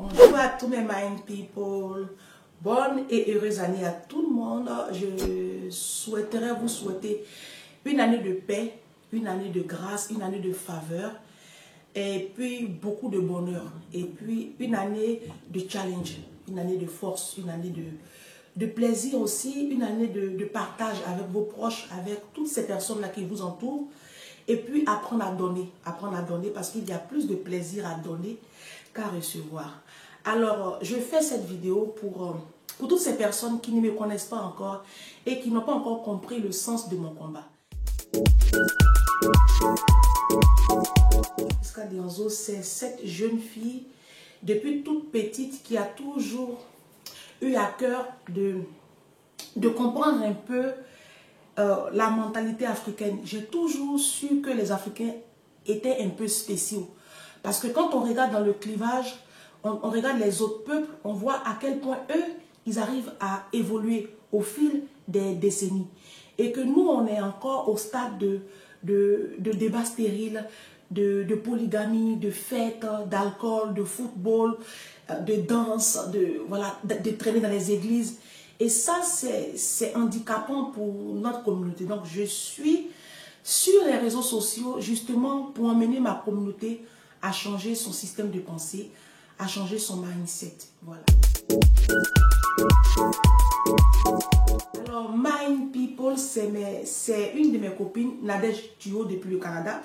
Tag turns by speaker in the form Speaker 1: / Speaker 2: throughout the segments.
Speaker 1: Bonjour à tous mes Mind People. Bonne et heureuse année à tout le monde. Je souhaiterais vous souhaiter une année de paix, une année de grâce, une année de faveur, et puis beaucoup de bonheur, et puis une année de challenge, une année de force, une année de plaisir aussi, une année de partage avec vos proches, avec toutes ces personnes-là qui vous entourent, et puis apprendre à donner parce qu'il y a plus de plaisir à donner qu'à recevoir. Alors, je fais cette vidéo pour toutes ces personnes qui ne me connaissent pas encore et qui n'ont pas encore compris le sens de mon combat. Jessica Dianzo, c'est cette jeune fille, depuis toute petite, qui a toujours eu à cœur de comprendre un peu la mentalité africaine. J'ai toujours su que les Africains étaient un peu spéciaux. Parce que quand on regarde dans le clivage, on regarde les autres peuples, on voit à quel point eux, ils arrivent à évoluer au fil des décennies. Et que nous, on est encore au stade de débats stériles, de polygamie, de fêtes, d'alcool, de football, de danse, de traîner dans les églises. Et ça, c'est handicapant pour notre communauté. Donc, je suis sur les réseaux sociaux justement pour emmener ma communauté à changer son système de pensée, à changer son mindset. Voilà. Alors, Mind People, c'est une de mes copines, Nadège Duo depuis le Canada,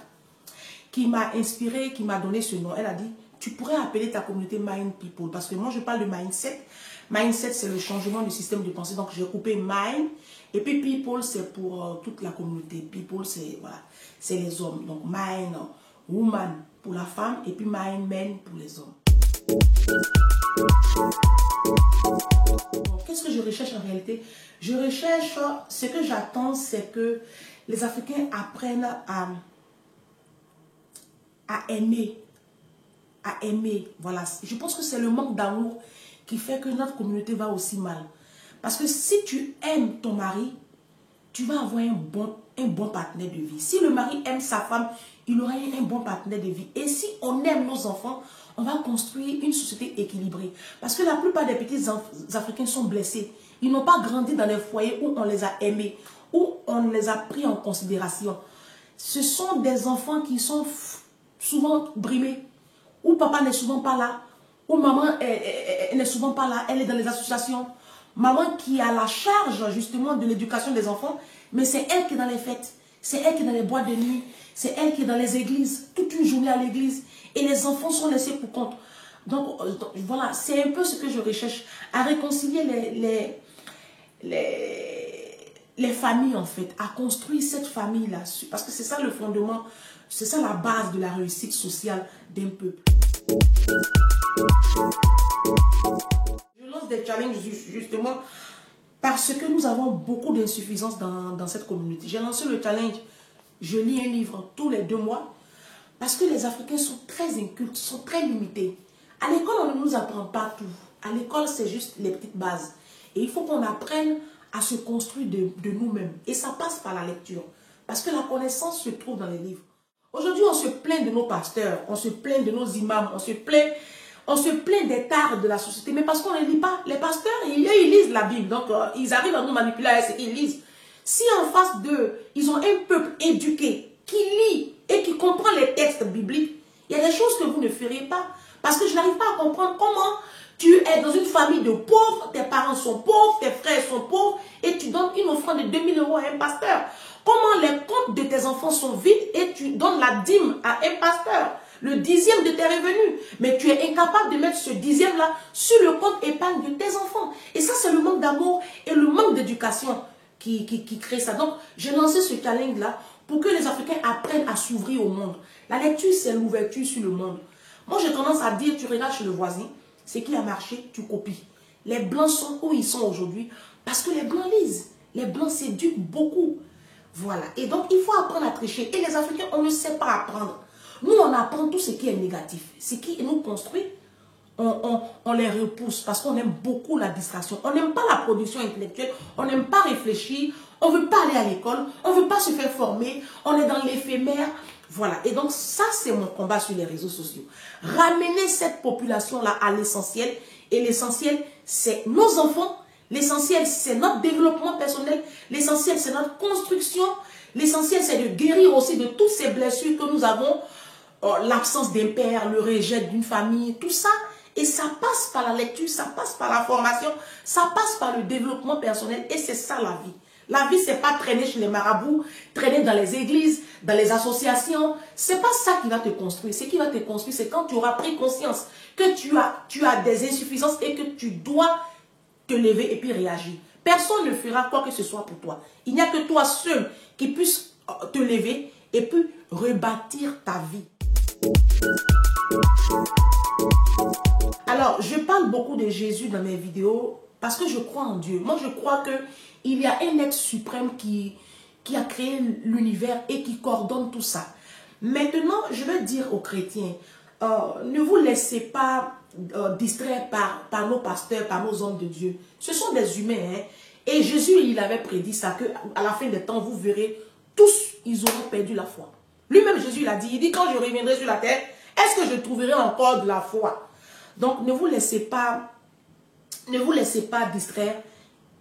Speaker 1: qui m'a inspiré, qui m'a donné ce nom. Elle a dit, tu pourrais appeler ta communauté Mind People, parce que moi, je parle de mindset. Mindset, c'est le changement du système de pensée. Donc, j'ai coupé Mind. Et puis, People, c'est pour toute la communauté. People, c'est voilà, les hommes. Donc, Mind, Woman pour la femme. Et puis, Mind, Men pour les hommes. Qu'est-ce que je recherche en réalité? Je recherche, ce que j'attends, c'est que les Africains apprennent à aimer. À aimer. Voilà. Je pense que c'est le manque d'amour qui fait que notre communauté va aussi mal. Parce que si tu aimes ton mari, tu vas avoir un bon partenaire de vie. Si le mari aime sa femme, il aura un bon partenaire de vie. Et si on aime nos enfants, on va construire une société équilibrée. Parce que la plupart des petits Africains sont blessés. Ils n'ont pas grandi dans les foyers où on les a aimés, où on les a pris en considération. Ce sont des enfants qui sont souvent brimés, où papa n'est souvent pas là, où maman n'est souvent pas là, elle est dans les associations. Maman qui a la charge justement de l'éducation des enfants, mais c'est elle qui est dans les fêtes, c'est elle qui est dans les boîtes de nuit, c'est elle qui est dans les églises, toute une journée à l'église, et les enfants sont laissés pour compte. Donc voilà, c'est un peu ce que je recherche, à réconcilier les familles en fait, à construire cette famille-là, parce que c'est ça le fondement, c'est ça la base de la réussite sociale d'un peuple. Je lance des challenges justement parce que nous avons beaucoup d'insuffisance dans cette communauté. J'ai lancé le challenge, je lis un livre tous les 2 mois parce que les Africains sont très incultes, sont très limités. À l'école, on ne nous apprend pas tout. À l'école, c'est juste les petites bases. Et il faut qu'on apprenne à se construire de nous-mêmes. Et ça passe par la lecture. Parce que la connaissance se trouve dans les livres. Aujourd'hui, on se plaint de nos pasteurs, on se plaint de nos imams, on se plaint des tares de la société, mais parce qu'on ne lit pas. Les pasteurs, ils lisent la Bible, donc ils arrivent à nous manipuler avec ce qu'ils lisent. Si en face d'eux, ils ont un peuple éduqué, qui lit et qui comprend les textes bibliques, il y a des choses que vous ne ferez pas. Parce que je n'arrive pas à comprendre comment tu es dans une famille de pauvres, tes parents sont pauvres, tes frères sont pauvres, et tu donnes une offrande de 2000 € à un pasteur. Comment les comptes de tes enfants sont vides et tu donnes la dîme à un pasteur, le 10e de tes revenus. Mais tu es incapable de mettre ce 10e-là sur le compte épargne de tes enfants. Et ça, c'est le manque d'amour et le manque d'éducation qui crée ça. Donc, j'ai lancé ce challenge-là pour que les Africains apprennent à s'ouvrir au monde. La lecture, c'est l'ouverture sur le monde. Moi, j'ai tendance à dire, tu regardes chez le voisin, ce qui a marché, tu copies. Les Blancs sont où ils sont aujourd'hui parce que les Blancs lisent. Les Blancs s'éduquent beaucoup. Voilà. Et donc, il faut apprendre à tricher. Et les Africains, on ne sait pas apprendre. Nous, on apprend tout ce qui est négatif. Ce qui nous construit, on les repousse parce qu'on aime beaucoup la distraction. On n'aime pas la production intellectuelle. On n'aime pas réfléchir. On ne veut pas aller à l'école. On ne veut pas se faire former. On est dans l'éphémère. Voilà. Et donc, ça, c'est mon combat sur les réseaux sociaux. Ramener cette population-là à l'essentiel. Et l'essentiel, c'est nos enfants. L'essentiel, c'est notre développement personnel. L'essentiel, c'est notre construction. L'essentiel, c'est de guérir aussi de toutes ces blessures que nous avons. L'absence d'un père, le rejet d'une famille, tout ça. Et ça passe par la lecture, ça passe par la formation, ça passe par le développement personnel. Et c'est ça la vie. La vie, c'est pas traîner chez les marabouts, traîner dans les églises, dans les associations. C'est pas ça qui va te construire. Ce qui va te construire, c'est quand tu auras pris conscience que tu as des insuffisances et que tu dois te lever et puis réagir. Personne ne fera quoi que ce soit pour toi. Il n'y a que toi seul qui puisse te lever et puis rebâtir ta vie. Alors, je parle beaucoup de Jésus dans mes vidéos parce que je crois en Dieu. Moi, je crois qu'il y a un être suprême qui a créé l'univers et qui coordonne tout ça. Maintenant, je vais dire aux chrétiens, ne vous laissez pas distraire par nos pasteurs, par nos hommes de Dieu. Ce sont des humains. Hein? Et Jésus, il avait prédit ça, qu'à la fin des temps, vous verrez, tous, ils auront perdu la foi. Lui-même, Jésus, il a dit, quand je reviendrai sur la terre, est-ce que je trouverai encore de la foi? Donc, ne vous laissez pas distraire.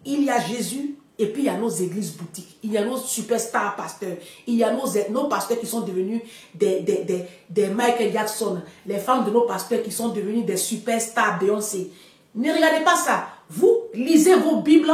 Speaker 1: Il y a Jésus et puis il y a nos églises boutiques. Il y a nos superstars pasteurs. Il y a nos pasteurs qui sont devenus des Michael Jackson. Les femmes de nos pasteurs qui sont devenus des superstars Beyoncé. Ne regardez pas ça. Vous lisez vos Bibles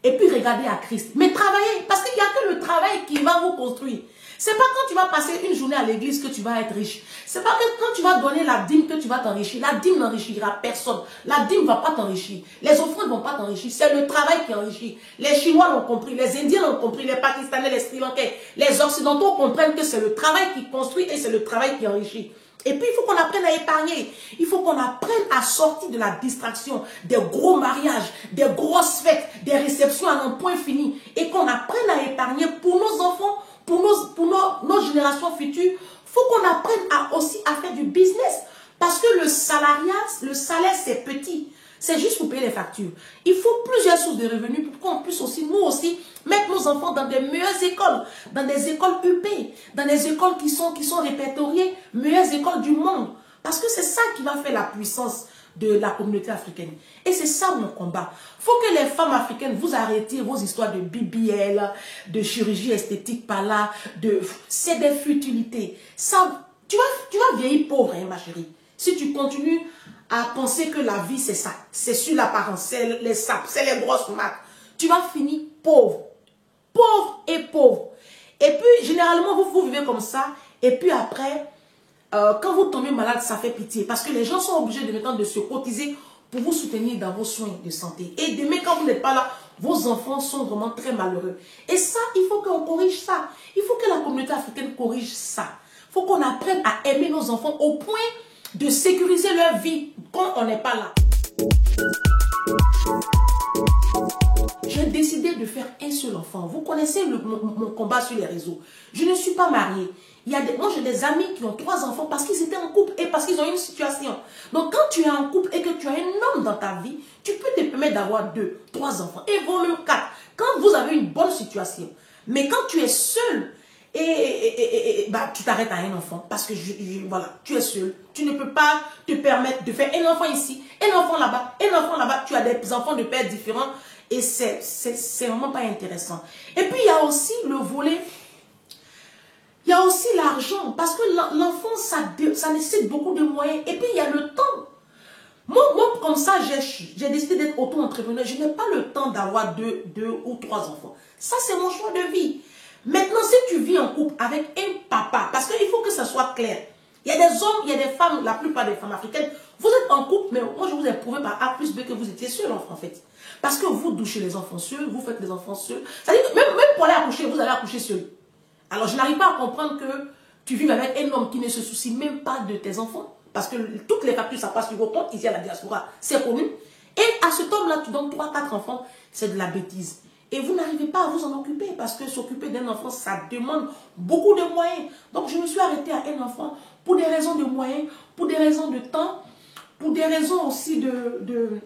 Speaker 1: et puis regardez à Christ. Mais travaillez, parce qu'il n'y a que le travail qui va vous construire. C'est pas quand tu vas passer une journée à l'église que tu vas être riche. C'est pas que quand tu vas donner la dîme que tu vas t'enrichir. La dîme n'enrichira personne. La dîme ne va pas t'enrichir. Les offrandes ne vont pas t'enrichir. C'est le travail qui enrichit. Les Chinois l'ont compris, les Indiens l'ont compris, les Pakistanais, les Sri Lankais, les Occidentaux comprennent que c'est le travail qui construit et c'est le travail qui enrichit. Et puis, il faut qu'on apprenne à épargner. Il faut qu'on apprenne à sortir de la distraction, des gros mariages, des grosses fêtes, des réceptions à un point fini. Et qu'on apprenne à épargner pour nos enfants, pour nos générations futures. Il faut qu'on apprenne aussi à faire du business. Parce que le salaire, c'est petit. C'est juste pour payer les factures. Il faut plusieurs sources de revenus pour qu'on puisse aussi, nous aussi, mettre nos enfants dans des meilleures écoles, dans des écoles UP, dans des écoles qui sont répertoriées, meilleures écoles du monde. Parce que c'est ça qui va faire la puissance de la communauté africaine. Et c'est ça mon combat. Il faut que les femmes africaines, vous arrêtiez vos histoires de BBL, de chirurgie esthétique par là, c'est des futilités. Ça, tu vas vieillir pauvre, hein, ma chérie. Si tu continues à penser que la vie, c'est ça. C'est sur l'apparence, c'est les sapes, c'est les grosses marques. Tu vas finir pauvre. Pauvre et pauvre. Et puis, généralement, vous vivez comme ça. Et puis après, quand vous tombez malade, ça fait pitié. Parce que les gens sont obligés de maintenant de se cotiser pour vous soutenir dans vos soins de santé. Et demain, quand vous n'êtes pas là, vos enfants sont vraiment très malheureux. Et ça, il faut qu'on corrige ça. Il faut que la communauté africaine corrige ça. Il faut qu'on apprenne à aimer nos enfants au point de sécuriser leur vie quand on n'est pas là. J'ai décidé de faire un seul enfant. Vous connaissez mon combat sur les réseaux. Je ne suis pas mariée. Moi, j'ai des amis qui ont 3 enfants parce qu'ils étaient en couple et parce qu'ils ont une situation. Donc, quand tu es en couple et que tu as un homme dans ta vie, tu peux te permettre d'avoir 2, 3 enfants et voire même 4. Quand vous avez une bonne situation. Mais quand tu es seul, bah, tu t'arrêtes à un enfant parce que voilà, tu es seul. Tu ne peux pas te permettre de faire un enfant ici, un enfant là-bas, un enfant là-bas. Tu as des enfants de pères différents et c'est vraiment pas intéressant. Et puis il y a aussi le volet, il y a aussi l'argent parce que l'enfant ça nécessite beaucoup de moyens. Et puis il y a le temps. Moi comme ça, j'ai décidé d'être auto-entrepreneur. Je n'ai pas le temps d'avoir 2 ou 3 enfants. Ça c'est mon choix de vie. Maintenant, si tu vis en couple avec un papa, parce qu'il faut que ça soit clair. Il y a des hommes, il y a des femmes, la plupart des femmes africaines, vous êtes en couple, mais moi je vous ai prouvé par A plus B que vous étiez seul en fait. Parce que vous douchez les enfants seuls, vous faites les enfants seuls. C'est-à-dire que même pour aller accoucher, vous allez accoucher seul. Alors je n'arrive pas à comprendre que tu vives avec un homme qui ne se soucie même pas de tes enfants. Parce que toutes les factures, ça passe sur vos comptes, ici à la diaspora, c'est connu. Et à cet homme-là, tu donnes 3, 4 enfants, c'est de la bêtise. Et vous n'arrivez pas à vous en occuper parce que s'occuper d'un enfant, ça demande beaucoup de moyens. Donc, je me suis arrêtée à un enfant pour des raisons de moyens, pour des raisons de temps, pour des raisons aussi de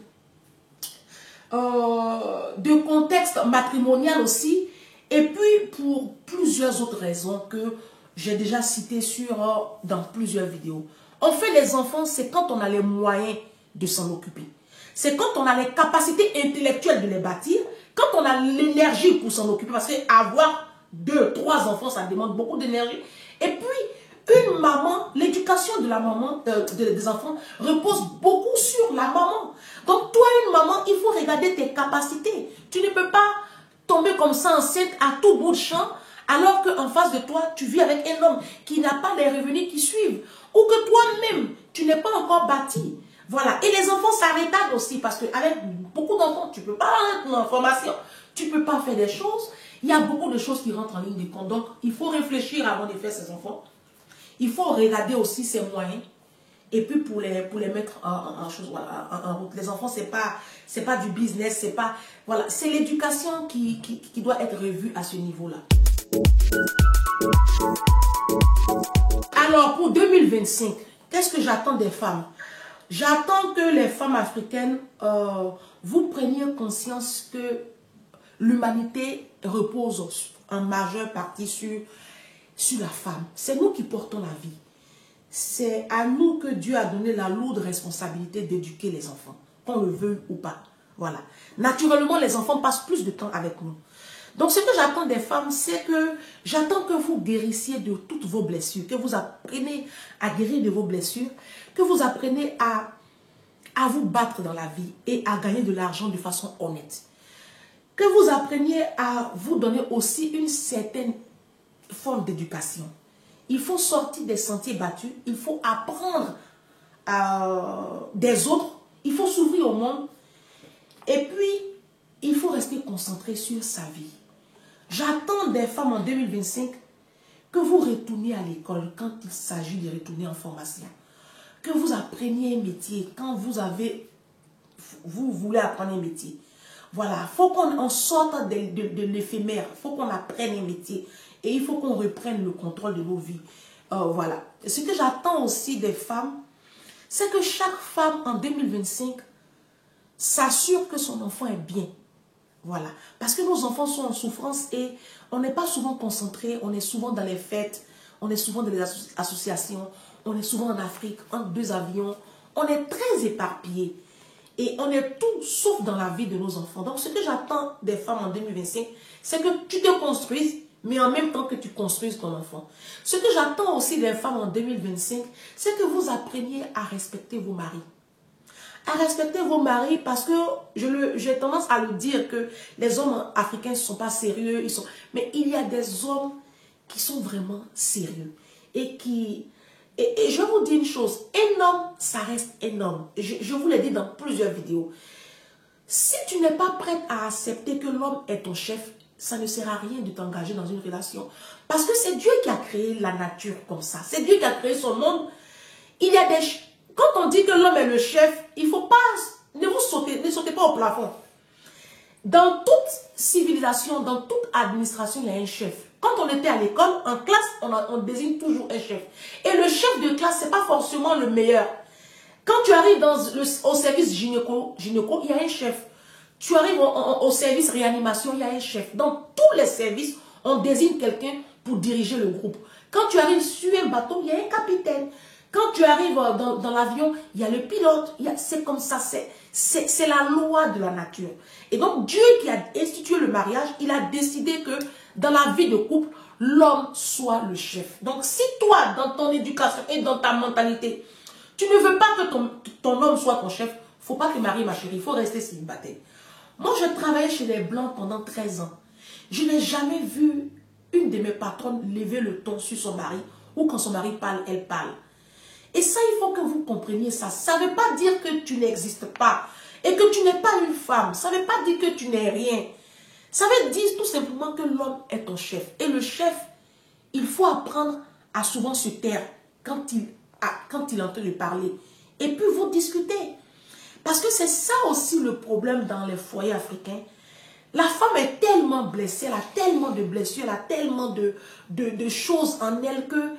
Speaker 1: contexte matrimonial aussi. Et puis, pour plusieurs autres raisons que j'ai déjà cité dans plusieurs vidéos. On fait les enfants, c'est quand on a les moyens de s'en occuper. C'est quand on a les capacités intellectuelles de les bâtir, quand on a l'énergie pour s'en occuper. Parce qu'avoir 2, 3 enfants, ça demande beaucoup d'énergie. Et puis, une maman, l'éducation de la maman, des enfants repose beaucoup sur la maman. Donc, toi, une maman, il faut regarder tes capacités. Tu ne peux pas tomber comme ça enceinte à tout bout de champ, alors qu'en face de toi, tu vis avec un homme qui n'a pas les revenus qui suivent. Ou que toi-même, tu n'es pas encore bâti. Voilà. Et les enfants, ça retarde aussi. Parce qu'avec beaucoup d'enfants, tu ne peux pas avoir une formation. Tu ne peux pas faire des choses. Il y a beaucoup de choses qui rentrent en ligne de compte. Donc, il faut réfléchir avant de faire ses enfants. Il faut regarder aussi ses moyens. Et puis, pour les mettre en route. Les enfants, c'est pas du business. C'est pas... Voilà. C'est l'éducation qui doit être revue à ce niveau-là. Alors, pour 2025, qu'est-ce que j'attends des femmes? J'attends que les femmes africaines, vous preniez conscience que l'humanité repose en majeure partie sur la femme. C'est nous qui portons la vie. C'est à nous que Dieu a donné la lourde responsabilité d'éduquer les enfants, qu'on le veuille ou pas. Voilà. Naturellement, les enfants passent plus de temps avec nous. Donc, ce que j'attends des femmes, c'est que j'attends que vous guérissiez de toutes vos blessures, que vous appreniez à guérir de vos blessures, que vous appreniez à vous battre dans la vie et à gagner de l'argent de façon honnête. Que vous appreniez à vous donner aussi une certaine forme d'éducation. Il faut sortir des sentiers battus, il faut apprendre des autres, il faut s'ouvrir au monde. Et puis, il faut rester concentré sur sa vie. J'attends des femmes en 2025 que vous retourniez à l'école quand il s'agit de retourner en formation. Que vous appreniez un métier quand vous voulez apprendre un métier. Voilà, il faut qu'on sorte de l'éphémère, il faut qu'on apprenne un métier et il faut qu'on reprenne le contrôle de nos vies. Voilà. Ce que j'attends aussi des femmes, c'est que chaque femme en 2025 s'assure que son enfant est bien. Voilà. Parce que nos enfants sont en souffrance et on n'est pas souvent concentré, on est souvent dans les fêtes, on est souvent dans les associations, on est souvent en Afrique, entre 2 avions, on est très éparpillés. Et on est tout sauf dans la vie de nos enfants. Donc, ce que j'attends des femmes en 2025, c'est que tu te construises, mais en même temps que tu construises ton enfant. Ce que j'attends aussi des femmes en 2025, c'est que vous appreniez à respecter vos maris. À respecter vos maris parce que j'ai tendance à le dire que les hommes africains ne sont pas sérieux. Mais il y a des hommes qui sont vraiment sérieux. Et je vous dis une chose, un homme, ça reste un homme. Je vous l'ai dit dans plusieurs vidéos. Si tu n'es pas prête à accepter que l'homme est ton chef, ça ne sert à rien de t'engager dans une relation. Parce que c'est Dieu qui a créé la nature comme ça. C'est Dieu qui a créé son monde. Il y a des... Quand on dit que l'homme est le chef, il ne faut pas... Ne sautez pas au plafond. Dans toute civilisation, dans toute administration, il y a un chef. Quand on était à l'école, en classe, on désigne toujours un chef. Et le chef de classe, ce n'est pas forcément le meilleur. Quand tu arrives au service gynéco, il y a un chef. Tu arrives au service réanimation, il y a un chef. Dans tous les services, on désigne quelqu'un pour diriger le groupe. Quand tu arrives sur un bateau, il y a un capitaine. Quand tu arrives dans l'avion, il y a le pilote. C'est comme ça, c'est la loi de la nature. Et donc, Dieu qui a institué le mariage, il a décidé que dans la vie de couple, l'homme soit le chef. Donc, si toi, dans ton éducation et dans ta mentalité, tu ne veux pas que ton homme soit ton chef, il ne faut pas te marier, ma chérie, il faut rester célibataire. Moi, je travaillais chez les Blancs pendant 13 ans. Je n'ai jamais vu une de mes patronnes lever le ton sur son mari ou quand son mari parle, elle parle. Et ça, il faut que vous compreniez ça. Ça ne veut pas dire que tu n'existes pas et que tu n'es pas une femme. Ça ne veut pas dire que tu n'es rien. Ça veut dire tout simplement que l'homme est ton chef. Et le chef, il faut apprendre à souvent se taire quand il est en train de parler. Et puis vous discutez. Parce que c'est ça aussi le problème dans les foyers africains. La femme est tellement blessée, elle a tellement de blessures, elle a tellement de choses en elle que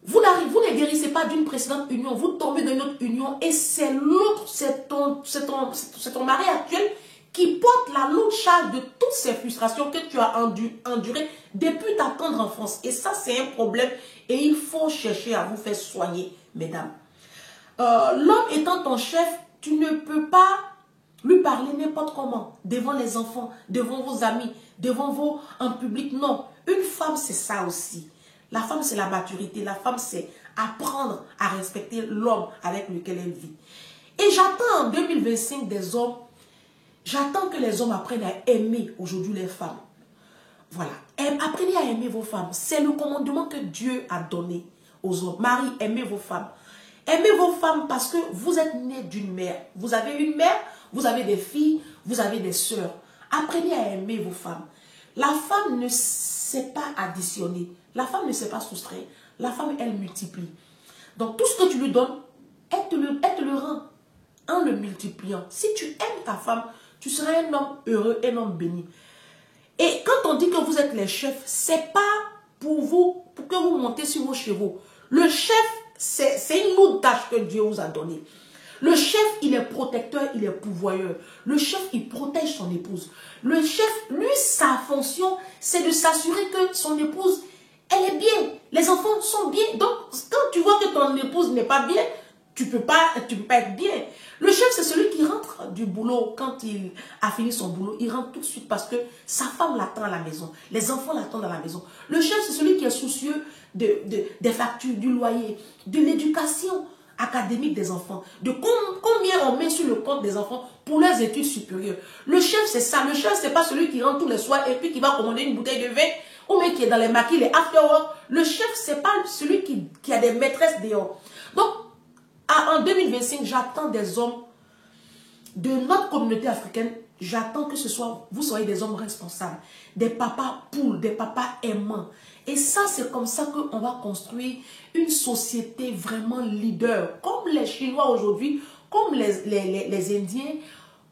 Speaker 1: vous ne guérissez pas d'une précédente union, vous tombez dans une autre union et c'est l'autre, c'est ton mari actuel qui porte la lourde charge de toutes ces frustrations que tu as endurées depuis ta tendre enfance. Et ça, c'est un problème et il faut chercher à vous faire soigner, mesdames. L'homme étant ton chef, tu ne peux pas lui parler n'importe comment, devant les enfants, devant vos amis, devant vos en public. Non, une femme, c'est ça aussi. La femme, c'est la maturité. La femme, c'est apprendre à respecter l'homme avec lequel elle vit. Et j'attends en 2025 des hommes. J'attends que les hommes apprennent à aimer aujourd'hui les femmes. Voilà. Apprenez à aimer vos femmes. C'est le commandement que Dieu a donné aux hommes. Marie, aimez vos femmes. Aimez vos femmes parce que vous êtes nés d'une mère. Vous avez une mère, vous avez des filles, vous avez des sœurs. Apprenez à aimer vos femmes. La femme ne sait pas additionner. La femme ne sait pas soustraire. La femme, elle multiplie. Donc, tout ce que tu lui donnes, elle te le rend en le multipliant. Si tu aimes ta femme, tu seras un homme heureux, un homme béni. Et quand on dit que vous êtes les chefs, c'est pas pour vous, pour que vous montez sur vos chevaux. Le chef, c'est une autre tâche que Dieu vous a donnée. Le chef, il est protecteur, il est pourvoyeur. Le chef, il protège son épouse. Le chef, lui, sa fonction, c'est de s'assurer que son épouse, elle est bien. Les enfants sont bien. Donc, quand tu vois que ton épouse n'est pas bien, tu peux pas être bien. Le chef, c'est celui qui rentre du boulot quand il a fini son boulot. Il rentre tout de suite parce que sa femme l'attend à la maison. Les enfants l'attendent à la maison. Le chef, c'est celui qui est soucieux des factures, du loyer, de l'éducation académique des enfants, de combien on met sur le compte des enfants pour leurs études supérieures. Le chef, c'est ça. Le chef, c'est pas celui qui rentre tous les soirs et puis qui va commander une bouteille de vin ou même qui est dans les maquis, les after-work. Le chef, c'est pas celui qui a des maîtresses dehors. Donc, en 2025, j'attends des hommes de notre communauté africaine. J'attends que vous soyez des hommes responsables, des papas poules, des papas aimants. Et ça, c'est comme ça qu'on va construire une société vraiment leader, comme les Chinois aujourd'hui, comme les Indiens,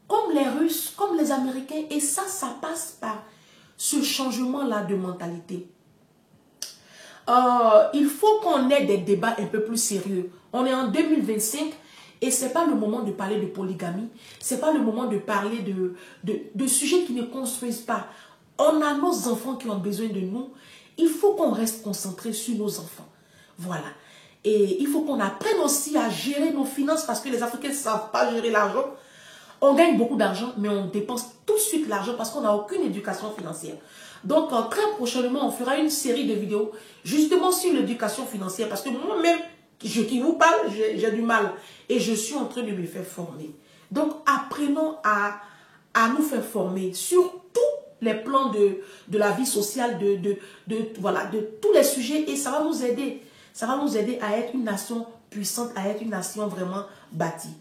Speaker 1: comme les Russes, comme les Américains. Et ça passe par ce changement-là de mentalité. Il faut qu'on ait des débats un peu plus sérieux. On est en 2025 et ce n'est pas le moment de parler de polygamie. Ce n'est pas le moment de parler de sujets qui ne construisent pas. On a nos enfants qui ont besoin de nous. Il faut qu'on reste concentré sur nos enfants. Voilà. Et il faut qu'on apprenne aussi à gérer nos finances parce que les Africains ne savent pas gérer l'argent. On gagne beaucoup d'argent, mais on dépense tout de suite l'argent parce qu'on n'a aucune éducation financière. Donc, très prochainement, on fera une série de vidéos justement sur l'éducation financière. Parce que moi-même, qui vous parle, j'ai du mal. Et je suis en train de me faire former. Donc, apprenons à nous faire former sur tous les plans de la vie sociale, voilà, de tous les sujets. Et ça va nous aider. Ça va nous aider à être une nation puissante, à être une nation vraiment bâtie.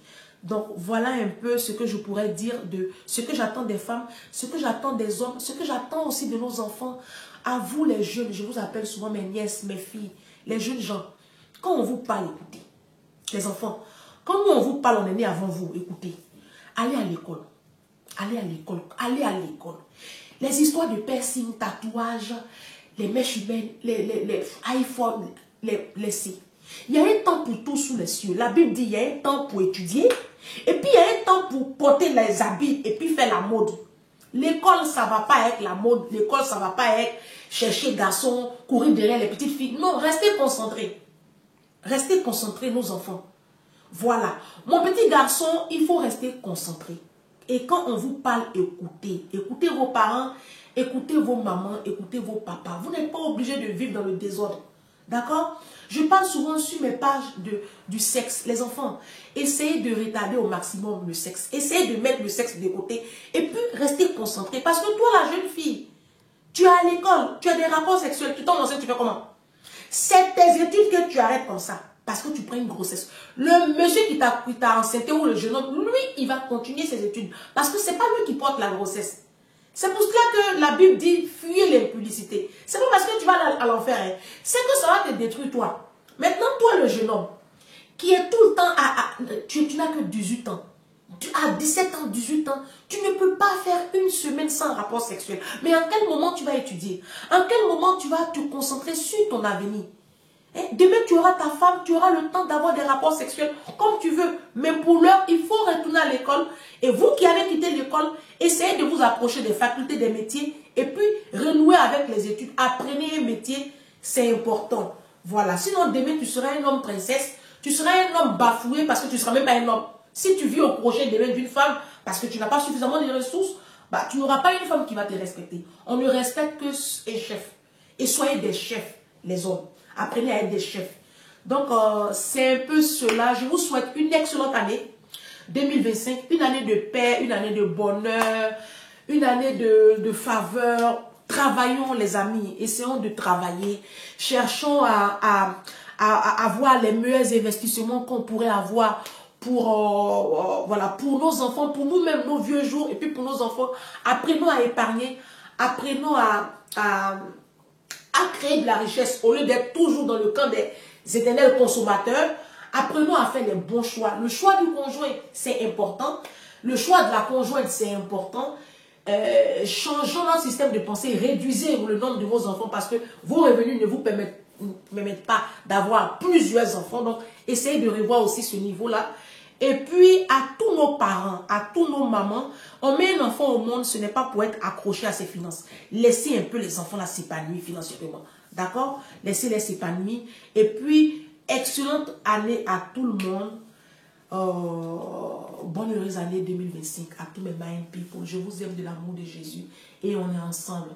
Speaker 1: Donc, voilà un peu ce que je pourrais dire de ce que j'attends des femmes, ce que j'attends des hommes, ce que j'attends aussi de nos enfants. À vous les jeunes, je vous appelle souvent mes nièces, mes filles, les jeunes gens. Quand on vous parle, écoutez. Les enfants, quand nous on vous parle, on est né avant vous, écoutez. Allez à l'école. Allez à l'école. Allez à l'école. Les histoires de piercing, tatouages, les mèches humaines, les iPhones, les C. Il y a un temps pour tout sous les cieux. La Bible dit il y a un temps pour étudier. Et puis il y a un temps pour porter les habits et puis faire la mode. L'école, ça ne va pas être la mode. L'école, ça ne va pas être chercher garçons, courir derrière les petites filles. Non, restez concentrés. Restez concentrés, nos enfants. Voilà. Mon petit garçon, il faut rester concentré. Et quand on vous parle, écoutez. Écoutez vos parents, écoutez vos mamans, écoutez vos papas. Vous n'êtes pas obligé de vivre dans le désordre. D'accord? Je parle souvent sur mes pages du sexe. Les enfants, essayez de retarder au maximum le sexe. Essayez de mettre le sexe de côté. Et puis, restez concentré. Parce que toi, la jeune fille, tu es à l'école, tu as des rapports sexuels, tu tombes enceinte, tu fais comment? C'est tes études que tu arrêtes comme ça. Parce que tu prends une grossesse. Le monsieur qui t'a enceinté ou le jeune homme, lui, il va continuer ses études. Parce que ce n'est pas lui qui porte la grossesse. C'est pour cela que la Bible dit fuyez l'impudicité. C'est pas parce que tu vas à l'enfer. Hein. C'est que ça va te détruire toi. Maintenant, toi le jeune homme, qui est tout le temps tu n'as que 18 ans. Tu as 17 ans, 18 ans. Tu ne peux pas faire une semaine sans rapport sexuel. Mais en quel moment tu vas étudier? En quel moment tu vas te concentrer sur ton avenir? Demain, tu auras ta femme, tu auras le temps d'avoir des rapports sexuels comme tu veux. Mais pour l'heure, il faut retourner à l'école. Et vous qui avez quitté l'école, essayez de vous approcher des facultés, des métiers. Et puis, renouer avec les études. Apprenez un métier, c'est important. Voilà. Sinon, demain, tu seras un homme princesse. Tu seras un homme bafoué parce que tu ne seras même pas un homme. Si tu vis au projet demain d'une femme parce que tu n'as pas suffisamment de ressources, bah, tu n'auras pas une femme qui va te respecter. On ne respecte que les chefs. Et soyez des chefs, les hommes. Apprenez à être des chefs. Donc, c'est un peu cela. Je vous souhaite une excellente année 2025. Une année de paix, une année de bonheur, une année de faveur. Travaillons, les amis. Essayons de travailler. Cherchons à avoir les meilleurs investissements qu'on pourrait avoir pour, voilà, pour nos enfants, pour nous-mêmes, nos vieux jours, et puis pour nos enfants. Apprenons à épargner. Apprenons à créer de la richesse au lieu d'être toujours dans le camp des éternels consommateurs. Apprenons à faire les bons choix. Le choix du conjoint, c'est important. Le choix de la conjointe, c'est important. Changeons notre système de pensée. Réduisez le nombre de vos enfants parce que vos revenus ne vous permettent pas d'avoir plusieurs enfants. Donc, essayez de revoir aussi ce niveau-là. Et puis, à tous nos parents, à tous nos mamans, on met un enfant au monde, ce n'est pas pour être accroché à ses finances. Laissez un peu les enfants là s'épanouir financièrement. D'accord? Laissez-les s'épanouir. Et puis, excellente année à tout le monde. Bonne heureuse année 2025 à tous mes mind people. Je vous aime de l'amour de Jésus. Et on est ensemble.